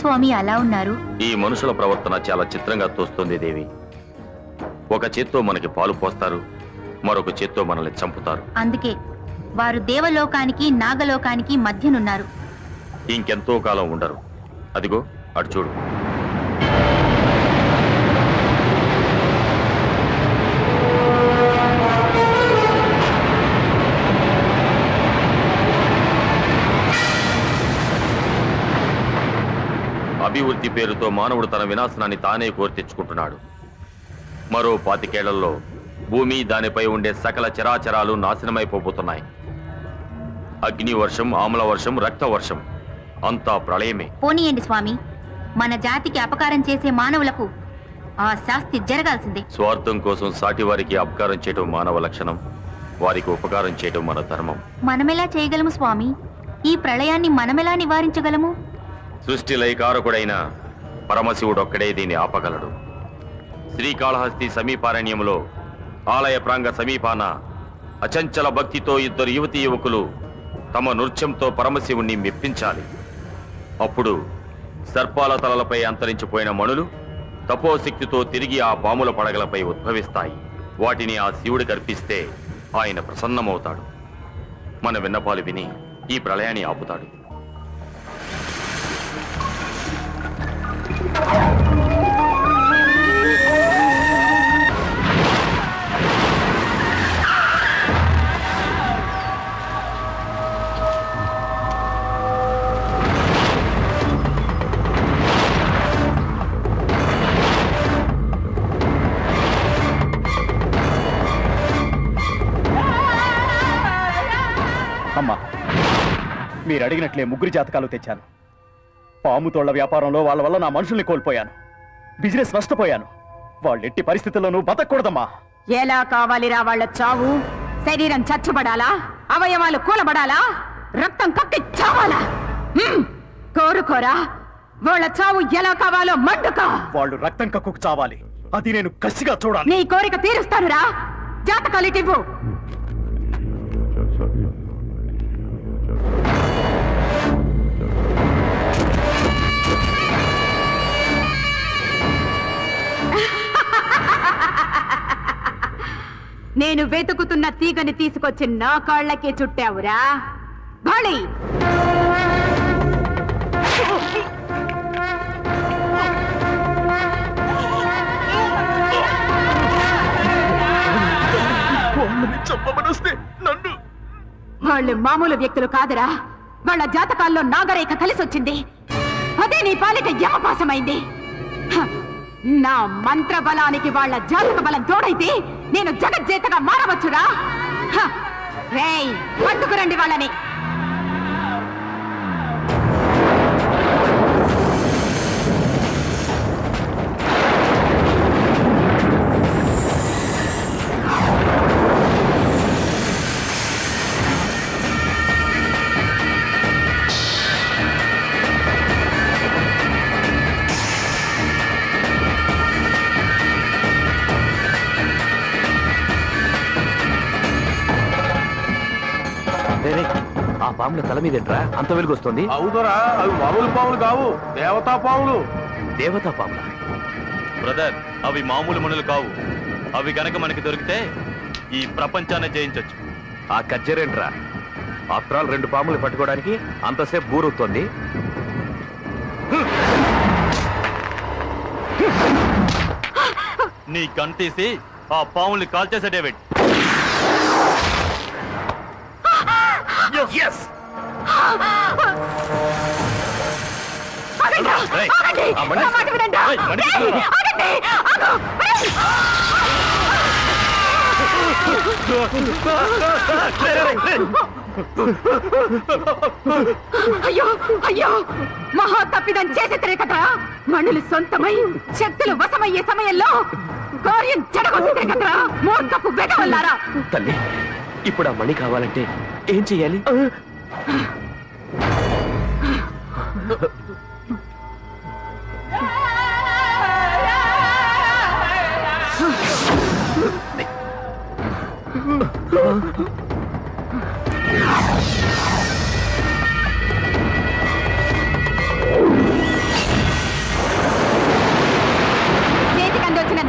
స్వామి అలా ఉన్నారు? ఈ మనుషుల ప్రవర్తన చాలా చిత్రంగా తోస్తుంది దేవి. ఒక చేత్తో మనకి పాలు పోస్తారు, మరొక చేత్తో మనల్ని చంపుతారు. అందుకే వారు దేవలోకానికి నాగలోకానికి మధ్యనున్నారు. ఇంకెంతో కాలం ఉండరు. అదిగో అటు చూడు. అభివృద్ధి పేరుతో మానవుడు తన వినాశనాన్ని తానే కోరి తెచ్చుకుంటున్నాడు. మరో 25 ఏళ్లలో భూమి, దానిపై ఉండే సకల చరాచరాలు నాశనమైపోతున్నాయి. అగ్ని వర్షం, ఆమ్ల వర్షం, రక్త వర్షం, అంతా ప్రళయమే. పోనీయండి స్వామి, మన జాతికి అపకారం చేసే మానవులకు ఆ శాస్తి జరగాల్సిందే. స్వార్థం కోసం సాటి వారికి అపకారం చేయటం మానవ లక్షణం, వారికి ఉపకారం చేయటం మన ధర్మం. మనమెలా చేయగలము స్వామి? ఈ ప్రళయాన్ని మనమెలా నివారించగలము? సృష్టి లయకారకుడైన పరమశివుడొక్కడే దీన్ని ఆపగలడు. శ్రీకాళహస్తి సమీపారణ్యంలో ఆలయ ప్రాంగ సమీపాన అచంచల భక్తితో 2 యువతీ యువకులు తమ నృత్యంతో పరమశివుణ్ణి మెప్పించాలి. అప్పుడు సర్పాల తలలపై అంతరించిపోయిన మణులు తపోశక్తితో తిరిగి ఆ పాముల పడగలపై ఉద్భవిస్తాయి. వాటిని ఆ శివుడికి అర్పిస్తే ఆయన ప్రసన్నమవుతాడు. మన విన్నపాలు విని ఈ ప్రళయాన్ని ఆపుతాడు. అమ్మా, మీరు అడిగినట్లే 3 జాతకాలు తెచ్చాను. పాము తోళ్ల వ్యాపారంలో వాళ్ళ వల్ల నా మనుషుల్ని కోల్పోయాను, బిజినెస్ నష్టపోయాను. వాళ్ళెట్టి పరిస్థితుల్లోనూ బతకూడదమ్మా. ఎలా కావాలిరా వాళ్ళ చావు? శరీరం చచ్చుబడాలా? అవయవాలు కూలబడాలా? రక్తం కక్కి చావాలా? కోరుకోరా వాళ్ళ చావు ఎలా కావాలో మండుకో. వాళ్ళు రక్తం కక్కుకు చావాలి, అది నేను కసిగా చూడాలి. నీ కోరిక తీరుస్తానురా. జాతకాలు ఇవ్వు. నేను వెతుకుతున్న తీగని తీసుకొచ్చి నా కాళ్ళకే చుట్టావురా. బలి వాళ్ళు మామూలు వ్యక్తులు కాదురా. వాళ్ళ జాతకాల్లో నాగరేఖ కలిసొచ్చింది. అదే నీ పాలిట యమపాసమైంది. నా మంత్ర బలానికి వాళ్ళ జాతక బలం తోడైతే నేను జగజ్జేతగా మారవచ్చురా. రేయ్, పట్టుకురండి వాళ్ళని. ఆ పాముల తల మీదేంట్రా అంత వెలుగొస్తుంది? అవుదరా, అవి మామూలు పాములు కావు, దేవతా పాములు. దేవతా పాముల? బ్రదర్, అవి మామూలు మనులు కావు. అవి గనక మనకి దొరికితే ఈ ప్రపంచాన్ని జయించొచ్చు. ఆ కజ్జరేంట్రా? ఆఫ్టర్ ఆల్ 2 పాములు పట్టుకోవడానికి అంతసేపు బూరవుతోంది. నీ గన్ తీసి ఆ పాముల్ని కాల్చేసే డేవిడ్. అయ్యో అయ్యో, మహా తప్పిదం చేసేతరే కదా. మణులు సొంతమై శక్తులు వశమయ్యే సమయంలో కార్యం చెడగొట్టే కదా. మూర్ఖపు వెగవల్లారా. తల్లి, ఇప్పుడు ఆ మణి కావాలంటే ఏం చెయ్యాలి?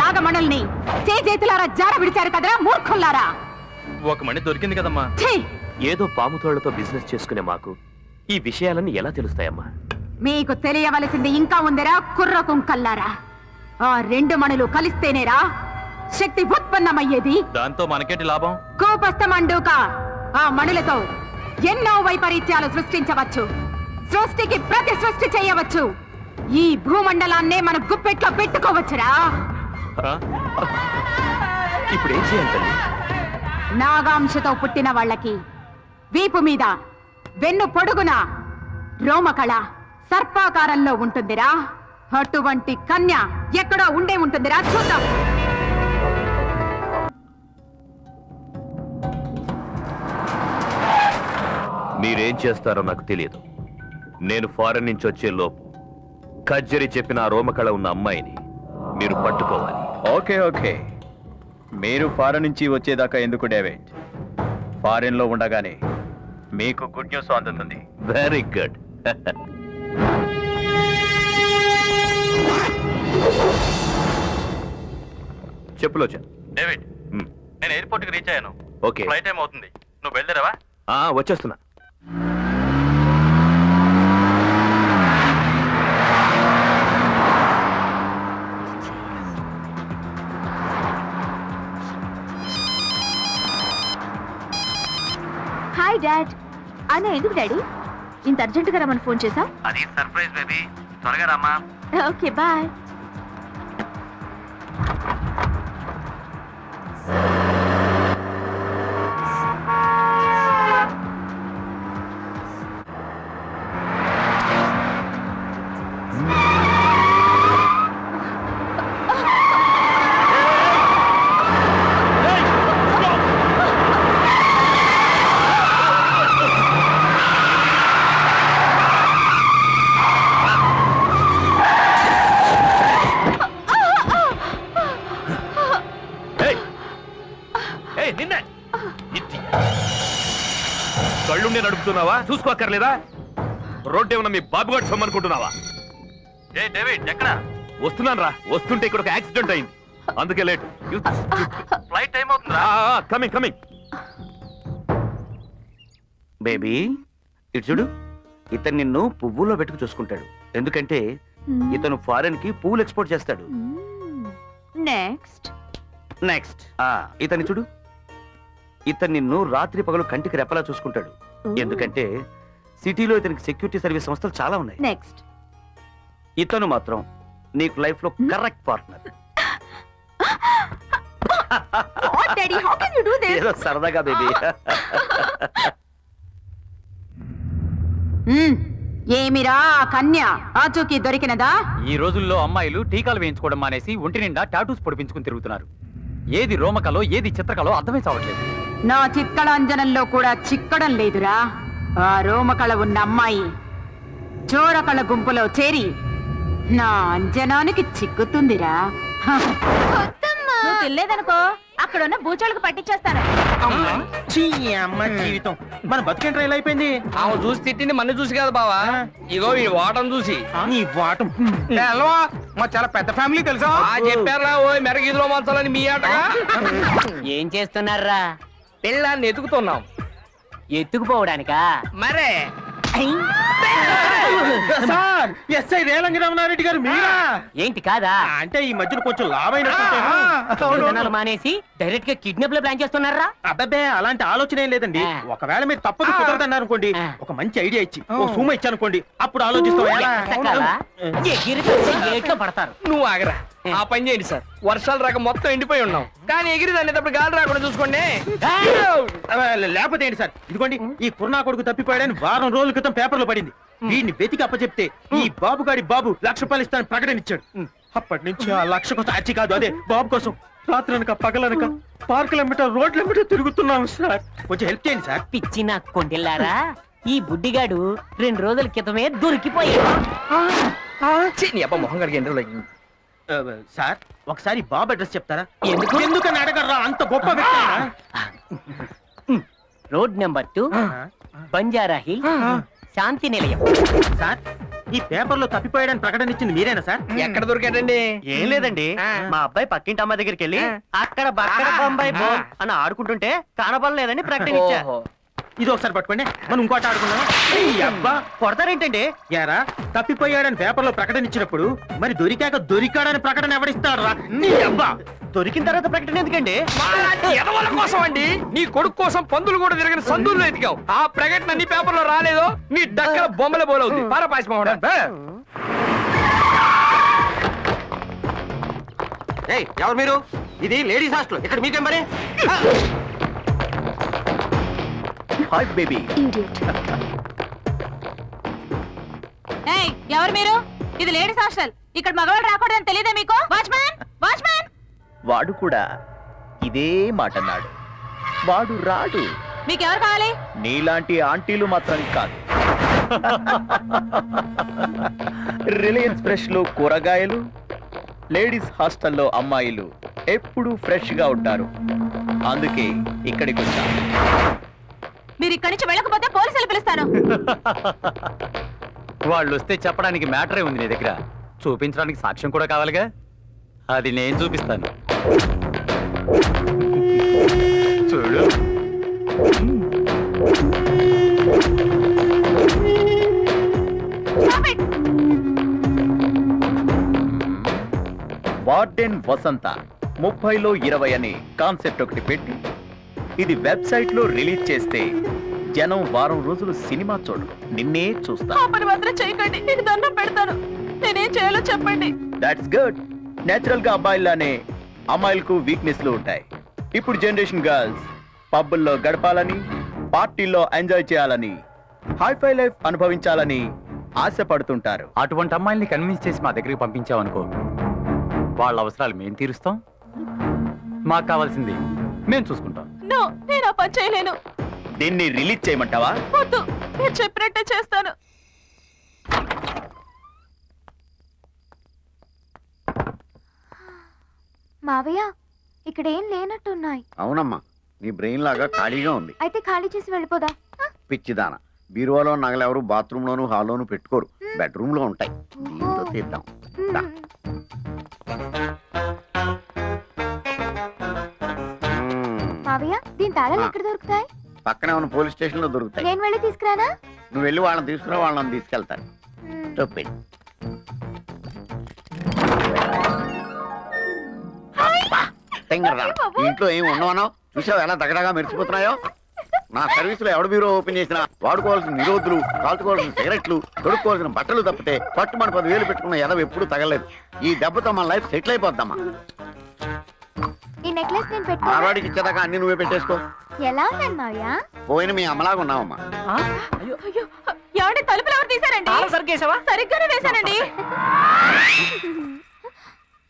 నాగమణుల్ని చేతులారా జార విడిచారు కదరా మూర్ఖుల్లారా. ఒక మణి దొరికింది కదమ్మా. ఛీ! ఏదో పాముతోళ్లతో బిజినెస్ చేసుకునే మాకు ఈ విషయాలన్నీ ఎలా తెలుస్తాయమ్మా? మీకు తెలియవలసింది ఇంకా ఉందిరా కుర్ర కుంకల్లారా. ఆ 2 మణులు కలిస్తేనేరా శక్తి ఉత్పన్నమయ్యేది. దాంతో మనకేంటి లాభం? కోపస్తమండూక ఆ మణులతో ఎన్నో వైపరీత్యాలు సృష్టించవచ్చు. సృష్టికి ప్రతి సృష్టి చేయవచ్చు. ఈ భూమండలాన్నే మన గుప్పెట్లో పెట్టుకోవచ్చురా. ఇప్పుడు ఏం చేయాలి తల్లి? నాగాంశతో పుట్టిన వాళ్ళకి వీపు మీద వెన్ను పొడుగున రోమకళ సర్పాకారంలో ఉంటుందిరా. అటువంటి కన్య ఎక్కడో ఉండే ఉంటుందిరా. చూద్దాం. మీరేం చేస్తారో నాకు తెలియదు. నేను ఫారెన్ నుంచి వచ్చే లోపు కజ్జరి చెప్పిన ఆ రోమకళ ఉన్న అమ్మాయిని మీరు పట్టుకోవాలి. ఓకే ఓకే, మీరు ఫారెన్ నుంచి వచ్చేదాకా ఎందుకు డేవిడ్? ఫారెన్ లో ఉండగానే మీకు గుడ్ న్యూస్ అందుతుంది. Very good. చెప్పులోచన్. డేవిడ్, నేను ఎయిర్పోర్ట్ కి రీచ్ అయ్యాను. ఓకే, ఫ్లైట్ టైం అవుతుంది. నువ్వు బయలుదేరావా? వచ్చేస్తున్నా. Hi dad. అన్న ఎందుకు డాడీ ఇంత అర్జెంటుగా రమ్మని ఫోన్ చేశావు? అది సర్ప్రైజ్ బేబీ, త్వరగా రామా. Okay bye. కళ్ళుండే నడుపుతున్నావా? చూసుకోక్కర్లేదా? రోడ్డు ఏమన్నా మీ బాబుగాడు సొమ్మనుకుంటున్నావా? ఏ డేవిడ్, ఎక్కడ? వస్తున్నాను రా. వస్తుంటే ఇక్కడ ఒక యాక్సిడెంట్ అయింది, అందుకే లేట్. ఫ్లైట్ టైం అవుతుందా? Coming coming. బేబీ ఇటు చూడు. ఇతను నిన్ను పువ్వుల్లో పెట్టుకు చూసుకుంటాడు. ఎందుకంటే ఇతను ఫారెన్ కి పువ్వులు ఎక్స్పోర్ట్ చేస్తాడు. నెక్స్ట్ నెక్స్ట్ ఇతన్ని చూడు. ఇతను నిన్ను రాత్రి పగలు కంటికి రెప్పలా చూసుకుంటాడు. ఎందుకంటే సిటీలో ఇతనికి సెక్యూరిటీ సర్వీస్ సంస్థలు చాలా ఉన్నాయి. నెక్స్ట్ ఇతను మాత్రం నీకు లైఫ్ లో correct partner. What daddy, how can you do this? ఏదో సరదాగా బేబీ. ఏమిరా కన్య ఆచూకీ దొరికినదా? ఈ రోజుల్లో అమ్మాయిలు టీకాలు వేయించుకోవడం మానేసి ఒంటి నిండా టాటూస్ పొడిపించుకుని తిరుగుతున్నారు. ఏది రోమకలో ఏది చిత్రకలో అర్థమై చావట్లేదు. నా చిత్కళాంజనంలో కూడా చిక్కడం లేదురా. ఆ రోమకళ ఉన్న అమ్మాయి చోరకళ గుంపులో చేరి నా అంజనానికి చిక్కుతుందిరా. నువ్వు తినలేదనుకో అక్కడ ఉన్న బూచోళ్ళకు పట్టించేస్తాను. అమ్మ జీవితం మన బతుకేంట్రా ఇలా అయిపోయింది. ఆమె చూసి తిట్టింది మన చూసి కదా బావా, ఇగో ఈ వాటం చూసి. నీ వాటం మా చాలా పెద్ద ఫ్యామిలీ తెలుసా? చెప్పారా ఓ మెరగిదిలో మంచాలని మీ ఆటగా. ఏం చేస్తున్నారా? పిల్లాన్ని ఎతుకుతున్నాం. ఎత్తుకుపోవడానికా? మరే సార్, ఎస్ఐ రేలంగి రమణారెడ్డి గారు మీరా? ఏంటి కాదా? అంటే ఈ మధ్యన కొంచెం లాభైన విధానాలు మానేసి డైరెక్ట్ గా కిడ్నాప్ లో ప్లాన్ చేస్తున్నారా? అబ్బాబే, అలాంటి ఆలోచన ఏం లేదండి. ఒకవేళ మీరు తప్పదు కుదరదన్నారు అనుకోండి, ఒక మంచి ఐడియా ఇచ్చి ఓ సూమ ఇచ్చానుకోండి, అప్పుడు ఆలోచిస్తాం. సకాలా? ఎగిరితే గేట్లో పడతారు. నువ్వు ఆగరా. ఆ పని చేయండి సార్. వర్షాలు రాక మొత్తం ఎండిపోయి ఉన్నాం, కానీ ఎగిరి దాన్ని గాలి రాకుండా చూసుకోండి. లేకపోతే ఏంటి సార్, ఇదిగోండి ఈ కుర్నా కొడుకు తప్పిపోయాడని వారం రోజుల క్రితం పేపర్లో పడింది. వీడిని వెతికి అప్పచెప్తే ఈ బాబుగాడి బాబు ₹1,00,000 ఇస్తానని ప్రకటన ఇచ్చాడు. అప్పటి నుంచి ఆ 1,00,000 కోసం అచ్చి కాదు, అదే బాబు కోసం రాత్రనక పగలనక పార్కులెంబట రోడ్లెంబట తిరుగుతున్నాం సార్. కొంచెం హెల్ప్ చేయండి సార్. పిచ్చి నా కొండెల్లారా, ఈ బుడ్డిగాడు 2 రోజుల క్రితమే దొరికిపోయాడు. మొహం కడిగి సార్, ఒకసారి బాబు అడ్రస్ చెప్తారా? ఎందుకు? ఎందుకని అడగరా, అంత గొప్ప వ్యక్తి ఆయన. రోడ్ నెంబర్ 2, బంజారా హిల్, శాంతి నిలయం. సార్, ఈ పేపర్ లో తప్పిపోయాడని ప్రకటన ఇచ్చింది మీరేనా సార్? ఎక్కడ దొరికాడండి? ఏం లేదండి, మా అబ్బాయి పక్కింటి అమ్మాయి దగ్గరికి వెళ్ళి అక్కడ బక్కడ బొంబాయి బో అని ఆడుకుంటుంటే కనబడలేదని ప్రకటన ఇచ్చా. ఇది ఒకసారి పట్టుకోండి, మనం ఇంకోటి ఆడుకున్నాం. అబ్బా కొడతారేంటండి? యారా, తప్పిపోయాడని పేపర్ లో ప్రకటన ఇచ్చినప్పుడు మరి దొరికాడని ప్రకటన ఎవడిస్తాడు రా? నీ అబ్బా దొరికిన తర్వాత ప్రకటన ఎందుకండి? ఎదవల కోసం అండి. నీ కొడుకు కోసం పందులు కూడా తిరిగిన సందుల్లో ఎతికావు. ఆ ప్రకటన నీ పేపర్ లో రాలేదో నీ డక్కల బొమ్మల బోలవుతుంది. పారపాయసం. ఎవరు మీరు? ఇది లేడీస్ హాస్టల్, ఇక్కడ మీకేం పని? Hi baby. ఎవరు మీరు? ఇది లేడీస్ హాస్టల్, ఇక్కడ మగవాళ్ళు రాకూడదని తెలియదా మీకు? Watchman, watchman. వాడు కూడా ఇదే మాట అన్నాడు. వాడు రాడు. మీకెవరు కావాలి? నీలాంటి ఆంటీలు మాత్రం కాదు. రిలయన్స్ ఫ్రెష్ లో కూరగాయలు, లేడీస్ హాస్టల్లో అమ్మాయిలు ఎప్పుడూ ఫ్రెష్ గా ఉంటారు. అందుకే ఇక్కడికి వచ్చాను. మీరు ఇక్కడి నుంచి వెళ్ళకపోతే పోలీసులు పిలుస్తాను. వాళ్ళు వస్తే చెప్పడానికి మ్యాటరే ఉంది నీ దగ్గర. చూపించడానికి సాక్ష్యం కూడా కావాలిగా, అది నేను చూపిస్తాను. చూడు. వార్డెన్ వసంత 30లో 20 అనే కాన్సెప్ట్ ఒకటి పెట్టి ఇది వెబ్సైట్ లో రిలీజ్ చేస్తే జనం వారం రోజులు సినిమా చూడరు, నిన్నే చూస్తా. పని మాత్రం చేయకండి, నేను దండం పెడతాను. నేనేం చేయాలో చెప్పండి. That's good. నేచురల్ గా అబ్బాయిలానే అమ్మాయిలకు వీక్నెస్లు ఉంటాయి. ఇప్పుడు జనరేషన్ గర్ల్స్ పబ్బుల్లో గడపాలని, పార్టీల్లో ఎంజాయ్ చేయాలని, హైఫై లైఫ్ అనుభవించాలని ఆశపడుతుంటారు. అటువంటి అమ్మాయిల్ని కన్విన్స్ చేసి మా దగ్గరికి పంపించావనుకో, వాళ్ళ అవసరాలు మేము తీరుస్తాం, మాకు కావాల్సింది మేము చూసుకుంటాం. నేను ఆ పని చేయలేను. దీన్ని రిలీజ్ చేయమంటావా? వద్దు, నేను చెప్పినట్టే చేస్తాను. మావయ్య, ఇక్కడ ఏం లేనట్టున్నాయి. అవునమ్మా, నీ బ్రెయిన్ లాగా ఖాళీగా ఉంది. అయితే ఖాళీ చేసి వెళ్ళిపోదా? పిచ్చిదాన, బీరువాలో నగలెవరు బాత్రూమ్ లోను హాల్లోను పెట్టుకోరు, బెడ్రూమ్ లో ఉంటాయి. దీంతో తీద్దాం. దా. మావయ్య, దీని తాళాలు ఎక్కడ దొరుకుతాయి? పక్కనే ఉన్న పోలీస్ స్టేషన్ లో దొరుకుతాయి. నేను వెళ్ళి తీసుకురానా? నువ్వు వెళ్ళి వాళ్ళని తీసుకురా, వాళ్ళని తీసుకెళ్తారు. చెప్పండి. ఇంట్లో ఏమి ఉండవనో చూసావు, ఎలా దగడగా మెరిసిపోతున్నాయో. నా సర్వీస్ లో ఎవడ బ్యూరో ఓపెన్ చేసినా వాడుకోవాల్సిన నిరోధులు, కాల్చుకోవాల్సిన సిగరెట్లు, తొడుక్కోవాల్సిన బట్టలు తప్పితే పట్టుమని 10,000 పెట్టుకున్న ఎదవ ఎప్పుడు తగలేదు. ఈ దెబ్బతో మన లైఫ్ సెటిల్ అయిపోద్దామా. ఈ నెక్లెస్ నేను పెట్టుకో. ఆడవాడికి ఇచ్చేదాకా అన్ని నువ్వే పెట్టేసుకో. ఎలా ఉన్నాను మావయ్య? పోయిన మీ అమ్మలాగా ఉన్నావమ్మా. ఎవరి తలుపులు ఎవరు తీశారండి? సరిగ్గానే వేశానండి.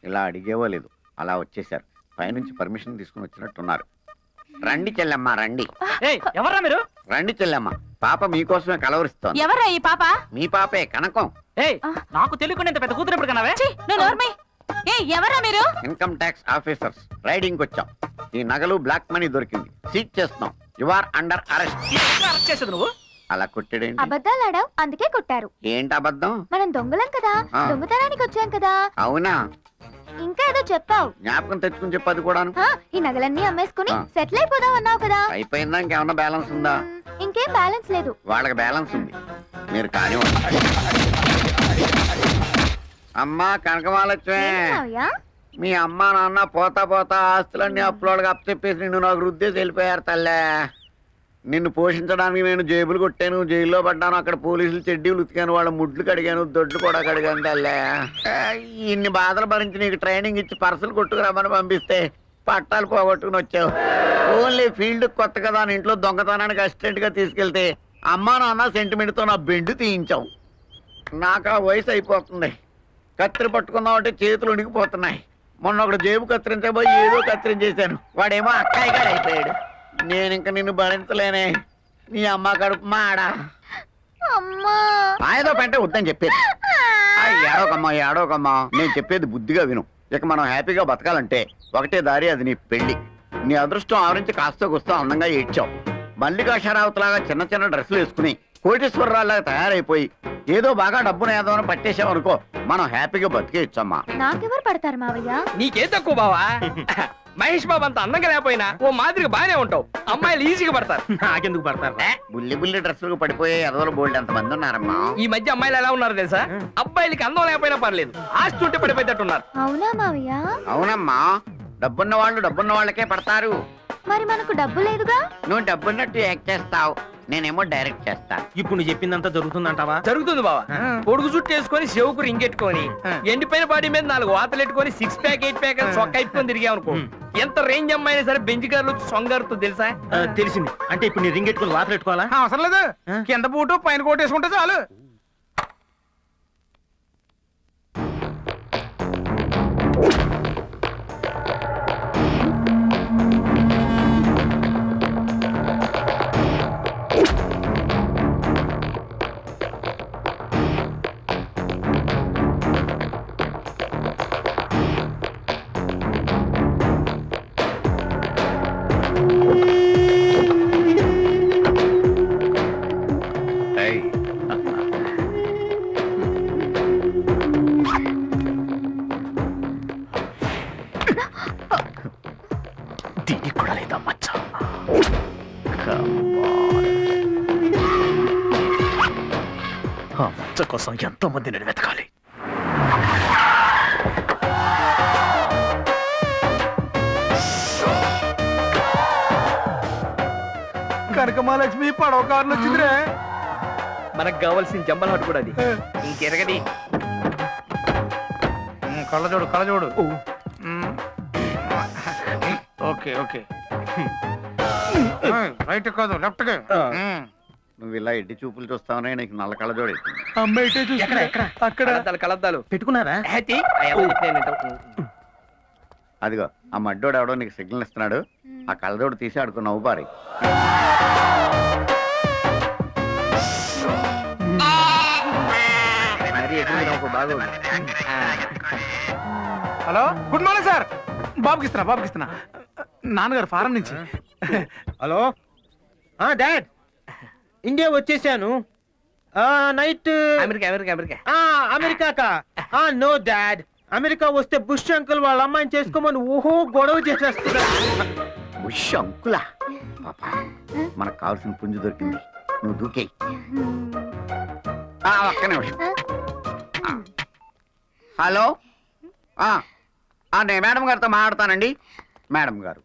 ఇలా అడిగేవో లేదు, అలా వచ్చేసారు. పైనుంచి పర్మిషన్ తీసుకుని వచ్చినట్టున్నారు. రండి చెల్లెమ్మ, రండి. ఎవరా మీరు? రండి చెల్లెమ్మ, పాప మీకోసమే కలవరిస్తోంది. ఎవరా ఈ పాప? మీ పాపే, కనకం. నాకు తెలియకుండా ఇంత పెద్ద కూతురు ఎప్పుడు కన్నావే? ఎవరా మీరు? ఇన్కమ్ ట్యాక్స్ ఆఫీసర్స్, రైడింగ్ వచ్చాం. ఈ నగలు బ్లాక్ మనీ దొరికింది, సీజ్ చేస్తున్నాం. You are under arrest. చేసేది నువ్వు? అలా కొట్టాడేంటి? అబద్ధాలు ఆడావు, అందుకే కొట్టారు. ఏంటి అబద్ధం? మనం దొంగలం కదా, దొంగతనానికి వచ్చాం కదా. అవునా? ఇంకా ఏదో చెప్పావు. జ్ఞాపకం తెచ్చుకుని చెప్పది కూడాను. ఈ నగలన్నీ అమ్మేసుకుని సెటిల్ అయిపోదాం అన్నావు కదా. అయిపోయిందా? ఇంకేమన్నా బ్యాలెన్స్ ఉందా? ఇంకేం బ్యాలెన్స్ లేదు. వాళ్ళకి బ్యాలెన్స్ ఉంది, మీరు కానివ్వండి. అమ్మా కనకమాలక్ష్మి, మీ అమ్మా నాన్న పోతా పోతా ఆస్తులన్నీ అప్పులోళ్ళకి అప్పచెప్పేసి నిన్ను నాకు రుద్దేసి వెళ్ళిపోయారు తల్లే. నిన్ను పోషించడానికి నేను జేబులు కొట్టాను, జైల్లో పడ్డాను, అక్కడ పోలీసులు చెడ్డీలు ఉతికాను, వాళ్ళ ముడ్లు కడిగాను, దొడ్లు కూడా కడిగాను తల్లే. ఇన్ని బాధలు భరించి నీకు ట్రైనింగ్ ఇచ్చి పర్సలు కొట్టుకురామని పంపిస్తే పట్టాలు పోగొట్టుకుని వచ్చావు. ఓన్లీ ఫీల్డ్ కొత్త కదా అని ఇంట్లో దొంగతనానికి అసిస్టెంట్ గా తీసుకెళ్తే అమ్మా నాన్న సెంటిమెంట్ తో నా బెండు తీయించావు. నాకు ఆ వయసు అయిపోతుంది, కత్తిరి పట్టుకుందామంటే చేతులు ఉనికిపోతున్నాయి. మొన్న ఒకటి జేబు కత్తిరించబోయి ఏదో కత్తిరించేశాను, వాడేమో అక్కాయి గారు అయిపోయాడు. నేను ఇంక నిన్ను భరించలేనే. నీ అమ్మ కడుపు మాడా. ఏదో పెంటే వద్దని చెప్పేది. ఏడోకమ్మా ఏడోకమ్మా, నేను చెప్పేది బుద్ధిగా విను. ఇక మనం హ్యాపీగా బతకాలంటే ఒకటే దారి, అది నీ పెళ్లి. నీ అదృష్టం ఆవరించి కాస్త కూస్తో అందంగా ఏడ్చావు. మల్లికా షరావత్ లాగా చిన్న చిన్న డ్రెస్సులు వేసుకుని కోటేశ్వరరావులాగా తయారైపోయి ఏదో బాగా డబ్బును ఏదో పట్టేసాం అనుకో మనం హ్యాపీగా బతికేయచ్చమ్మా. నాకెవరు పడతారు మావయ్య? నీకేం తక్కువ బావా? మహేష్ బాబు అంత అందంగా లేకపోయినా ఓ మాదిరిగా బాగానే ఉంటావు. అమ్మాయిలు ఈజీగా పడతారు. నాకెందుకు పడతారు? బుల్లి బుల్లి డ్రెస్సులకు పడిపోయే ఎదవలు బోల్డ్ ఎంత మంది ఉన్నారమ్మా. ఈ మధ్య అమ్మాయిలు ఎలా ఉన్నారు తెలుసా? అబ్బాయిలకి అందం లేకపోయినా పర్లేదు, ఆస్తి ఉంటే పడిపోయేటట్టున్నారు. అవునా మావయ్య? అవునమ్మా, డబ్బున్న వాళ్ళు డబ్బున్న వాళ్ళకే పడతారు. మరి మనకు డబ్బు లేదుగా. నువ్వు డబ్బున్నట్టు యాక్ట్ చేస్తావు, నేనేమో డైరెక్ట్ చేస్తాను. ఇప్పుడు నువ్వు చెప్పిందంతా జరుగుతుందంటావా? జరుగుతుంది బావా. పొడుగు చుట్టూ వేసుకొని చెవుకు రింగెట్టుకొని ఎండిపోయిన బాడీ మీద 4 వాతలు ఎట్టుకొని 6 ప్యాక్ 8 ప్యాక్ సొక్క అయిపోయి తిరిగామనుకో, ఎంత రేంజ్ అమ్మాయినా సరే బెంచ్ కార్లు సొంగారుతో తెలుసా? తెలిసింది. అంటే ఇప్పుడు నీ రింగ్ ఎట్టుకుని వాతలు పెట్టుకోవాలా? అవసరం లేదు, కింద పూట పైన కోట్ వేసుకుంటే చాలు. దీనికి కూడా లేదా మచ్చ? ఆ మచ్చ కోసం ఎంతో మంది నేను వెతకాలి. కనకమాలక్ష్మి పడవ కార్లు వచ్చిందిరే. మనకు కావాల్సిన జంబల్ హట్ కూడా అది. ఇంకెరగది కళ్ళజోడు కళ్ళజోడు. ఓకే ఓకే, రైట్ కాదు లెఫ్ట్. నువ్వు ఇలా ఎడ్డి చూపులు చూస్తావనే నీకు నల్ల కళ్ళజోడు ఎట్టింది. అమ్మాయి అక్కడ కలద్దాలు పెట్టుకున్నారా? అదిగో ఆ మడ్డోడు ఎవడో నీకు సిగ్నల్ ఇస్తున్నాడు, ఆ కళ్ళజోడు తీసి ఆడుకో నవ్వు పారి. Hello, good morning sir. బాబుకి ఇస్తున్నా. నాన్నగారు ఫారెన్ నుంచి. హలో డాడ్, ఇండియా వచ్చేసాను. Night America. No dad, America వస్తే బుష్ అంకుల్ వాళ్ళ అమ్మాయిని చేసుకోమని గొడవ చేసేస్తున్నారు. బుష్ అంకులా? పాపా, మనకు కావాల్సిన పుంజు దొరికింది, నువ్వు దూకేయి. ఒక్క నిమిషం. హలో, నేను మేడం గారితో మాట్లాడతానండి. మేడం గారు,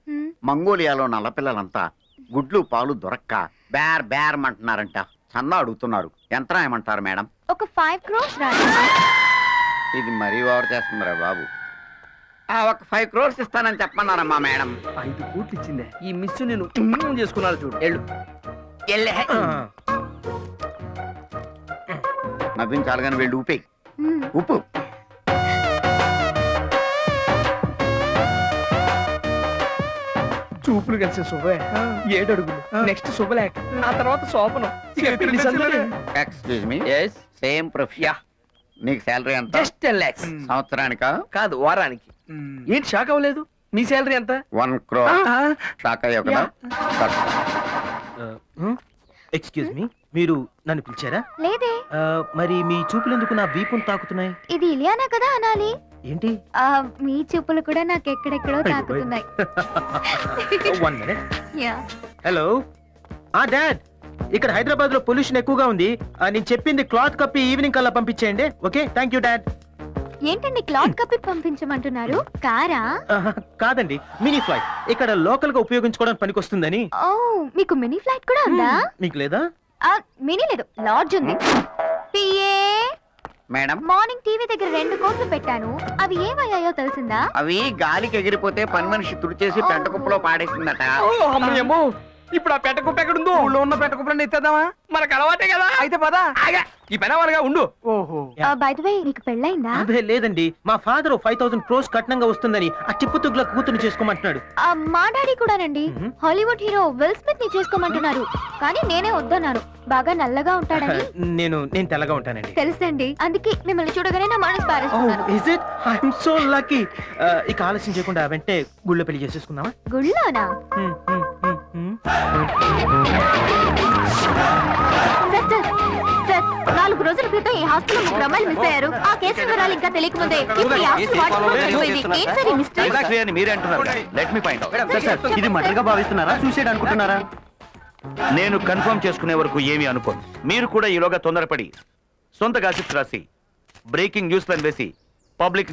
మంగోలియాలో నల్లపిల్లలంతా గుడ్లు పాలు దొరక్క బేర్ అంటున్నారంట. చందా అడుగుతున్నారు, ఎంత రాయమంటారు మేడం? ఒక 5 crores ఇది మరీ ఓవర్ చేస్తుందిరా బాబు. ఒక 5 crores ఇస్తానని చెప్పన్నారమ్మా మేడం. 5 కోట్లు ఇచ్చిందే ఈ మిస్. నేను చేసుకున్నాను చూడు. నవ్వించాలి కానీ వెళ్ళి ఊపే ఉప్పు. చూపులు కలిసి శుభే 7 అడుగులు, నెక్స్ట్ శుభలేఖ, ఆ తర్వాత శోభనం. Excuse me, same profession. నీకు శాలరీ ఎంత? Just 10 lakhs. సంవత్సరానికా? కాదు, వారానికి. ఏంటి షాక్ అవ్వలేదు? మీ శాలరీ ఎంత? 1 crore. షాక్ అయ్యావు కదా? ఎక్స్క్యూజ్ మీ, మీరు నన్ను పిలిచారా? లేదే. మరి మీ చూపులు ఎందుకు నా వీపును తాకుతున్నాయి? ఇది ఇలియానా కదా అనాలి. ఏంటి? మీ చూపులు కూడా నాకు ఎక్కడెక్కడో తాకుతున్నాయి. 1 minute. హలో డాడ్, ఇక్కడ హైదరాబాద్ లో పొల్యూషన్ ఎక్కువగా ఉంది. నేను చెప్పింది క్లాత్ కప్పి ఈవినింగ్ కల్లా పంపించేయండి. Okay, thank you dad. ఏంటండి క్లాత్ కప్పి పంపించమంటున్నారు? కారా? కాదండి, మినీ ఫ్లైట్. ఇక్కడ లోకల్ గా ఉపయోగించుకోవడానికి పనికొస్తుందని. ఓ, మీకు మినీ ఫ్లైట్ కూడా ఉందా? మీకు లేదా? మినీ లేదు, లాడ్జ్ ఉంది. మేడం, మార్నింగ్ టీవీ దగ్గర 2 కోట్లు పెట్టాను, అవి ఏమయ్యాయో తెలిసిందా? అవి గాలికి ఎగిరిపోతే పని మనిషి తుడిచేసి పెంట కుప్పలో పాడేసిందట. ఇప్పుడు ఆ పెట్ట కుప్ప ఎక్కడుందో? ఊళ్ళో ఉన్న పెట్ట కుప్పలన్నీ ఎత్తేద్దామా? మనకు అలవాటే కదా. అయితే పదా ఈ పని వాళ్ళగా ఉండు. ఓహో, బై ది వే, నీకు పెళ్ళైందా? అదే లేదండి, మా ఫాదర్ 5,000 crores కట్నంగా వస్తుందని ఆ టిప్పు తుగ్గుల కూతురు చేసుకోమంటున్నాడు. మా డాడీ కూడానండి. హాలీవుడ్ హీరో విల్ స్మిత్ ని చేసుకోమంటున్నారు, కానీ నేనే వద్దన్నాను. బాగా నల్లగా ఉంటాడని. నేను తెల్లగా ఉంటానండి. తెలుసండి, అందుకే మిమ్మల్ని చూడగానే నా మనసు పారేస్తున్నాను. Is it? I am so lucky. ఇక ఆలస్యం చేయకుండా వెంటనే గుళ్ళో పెళ్లి చేసేసుకుందామా? గుళ్ళోనా? సార్, 4 4 రోజుల క్రితం ఈ హాస్టల్లో 3 అమ్మాయిలు మిస్ అయ్యారు. ఆ కేసు వివరాలు ఇంకా తెలియకముందే ఇప్పుడు ఈ హాస్టల్ వాటర్ కూడా చనిపోయింది. ఏం సార్ ఈ మిస్టరీ? Exactly అని మీరే అంటున్నారు. Let me point out. Sir ఇది మర్డర్ గా భావిస్తున్నారా, సూసైడ్ అనుకుంటున్నారా? నేను కన్ఫర్మ్ చేసుకునే వరకు ఏమీ అనుకోను. మీరు కూడా ఈలోగా తొందరపడి సొంత గాసిప్స్ రాసి బ్రేకింగ్ న్యూస్ లను వేసి పబ్లిక్